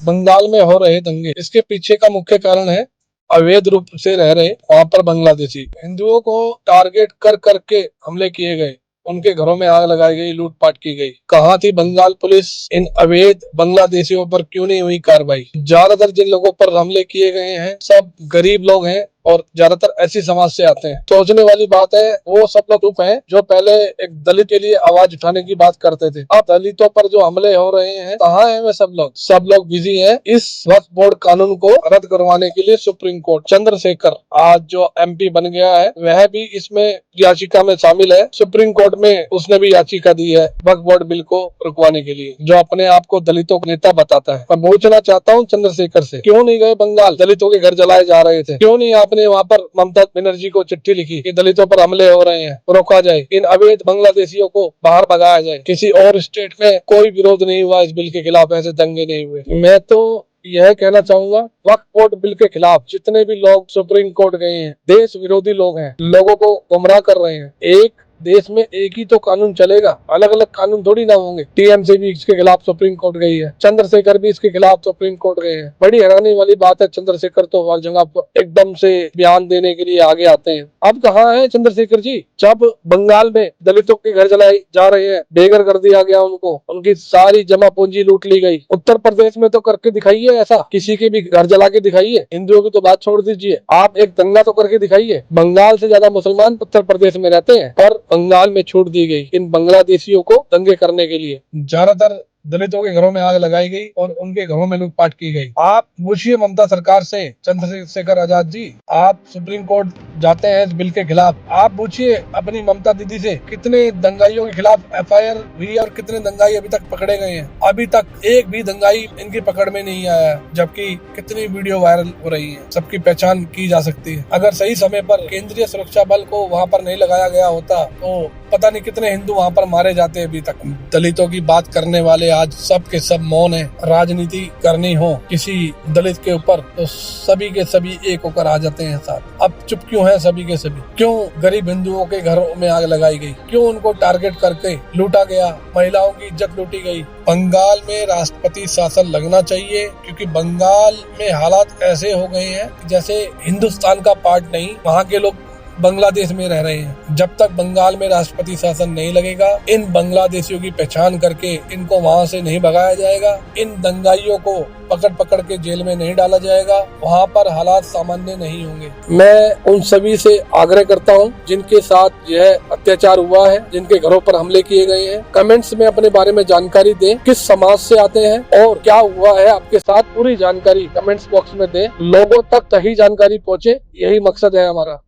बंगाल में हो रहे दंगे, इसके पीछे का मुख्य कारण है अवैध रूप से रह रहे वहां पर बांग्लादेशी हिंदुओं को टारगेट कर करके हमले किए गए, उनके घरों में आग लगाई गई, लूटपाट की गई। कहाँ थी बंगाल पुलिस? इन अवैध बांग्लादेशियों पर क्यों नहीं हुई कार्रवाई? ज्यादातर जिन लोगों पर हमले किए गए हैं सब गरीब लोग हैं और ज्यादातर ऐसी समाज से आते हैं। सोचने वाली बात है, वो सब लोग चुप हैं जो पहले एक दलित के लिए आवाज उठाने की बात करते थे। अब दलितों पर जो हमले हो रहे हैं, कहाँ है वे सब लोग? सब लोग बिजी हैं इस वक्फ बोर्ड कानून को रद्द करवाने के लिए। सुप्रीम कोर्ट चंद्रशेखर आज जो MP बन गया है, वह भी इसमें याचिका में शामिल है। सुप्रीम कोर्ट में उसने भी याचिका दी है वक्फ बोर्ड बिल को रुकवाने के लिए, जो अपने आप को दलितों का नेता बताता है। मैं पूछना चाहता हूँ चंद्रशेखर से, क्यों नहीं गए बंगाल? दलितों के घर जलाए जा रहे थे, क्यों नहीं आपने वहाँ पर ममता बनर्जी को चिट्ठी लिखी कि दलितों पर हमले हो रहे हैं, रोका जाए, इन अवैध बांग्लादेशियों को बाहर भगाया जाए? किसी और स्टेट में कोई विरोध नहीं हुआ इस बिल के खिलाफ, ऐसे दंगे नहीं हुए। मैं तो यह कहना चाहूंगा, वक्फ बोर्ड बिल के खिलाफ जितने भी लोग सुप्रीम कोर्ट गए हैं, देश विरोधी लोग हैं, लोगों को गुमराह कर रहे हैं। एक देश में एक ही तो कानून चलेगा, अलग अलग कानून थोड़ी ना होंगे। TMC भी इसके खिलाफ सुप्रीम कोर्ट गई है, चंद्रशेखर भी इसके खिलाफ सुप्रीम कोर्ट गए हैं। बड़ी हैरानी वाली बात है, चंद्रशेखर तो हर जगह एकदम से बयान देने के लिए आगे आते हैं। अब कहाँ है चंद्रशेखर जी? जब बंगाल में दलितों के घर जलाए जा रहे हैं, बेघर कर दिया गया उनको, उनकी सारी जमा पूंजी लूट ली गई। उत्तर प्रदेश में तो करके दिखाइए ऐसा, किसी के भी घर जला के दिखाइए। हिंदुओं की तो बात छोड़ दीजिए, आप एक दंगा तो करके दिखाइए। बंगाल से ज्यादा मुसलमान उत्तर प्रदेश में रहते हैं, पर बंगाल में छूट दी गई इन बांग्लादेशियों को दंगे करने के लिए। ज्यादातर दलितों के घरों में आग लगाई गई और उनके घरों में लूटपाट की गई। आप पूछिए ममता सरकार से, चंद्रशेखर आजाद जी, आप सुप्रीम कोर्ट जाते हैं इस बिल के खिलाफ, आप पूछिए अपनी ममता दीदी से कितने दंगाइयों के खिलाफ FIR हुई और कितने दंगाई अभी तक पकड़े गए हैं। अभी तक एक भी दंगाई इनकी पकड़ में नहीं आया, जबकि कितनी वीडियो वायरल हो रही है, सबकी पहचान की जा सकती है। अगर सही समय पर केंद्रीय सुरक्षा बल को वहाँ पर नहीं लगाया गया होता तो पता नहीं कितने हिंदू वहाँ पर मारे जाते अभी तक। दलितों की बात करने वाले आज सब के सब मौन है। राजनीति करनी हो किसी दलित के ऊपर तो सभी के सभी एक होकर आ जाते हैं साथ। अब चुप क्यों है सभी के सभी? क्यों गरीब हिंदुओं के घरों में आग लगाई गई? क्यों उनको टारगेट करके लूटा गया? महिलाओं की इज्जत लूटी गई। बंगाल में राष्ट्रपति शासन लगना चाहिए, क्योंकि बंगाल में हालात ऐसे हो गए हैं जैसे हिंदुस्तान का पार्ट नहीं, वहाँ के लोग बांग्लादेश में रह रहे हैं। जब तक बंगाल में राष्ट्रपति शासन नहीं लगेगा, इन बांग्लादेशियों की पहचान करके इनको वहां से नहीं भगाया जाएगा, इन दंगाइयों को पकड़ पकड़ के जेल में नहीं डाला जाएगा, वहां पर हालात सामान्य नहीं होंगे। मैं उन सभी से आग्रह करता हूं जिनके साथ यह अत्याचार हुआ है, जिनके घरों पर हमले किए गए हैं, कमेंट्स में अपने बारे में जानकारी दें, किस समाज से आते हैं और क्या हुआ है आपके साथ, पूरी जानकारी कमेंट्स बॉक्स में दें। लोगों तक सही जानकारी पहुंचे, यही मकसद है हमारा।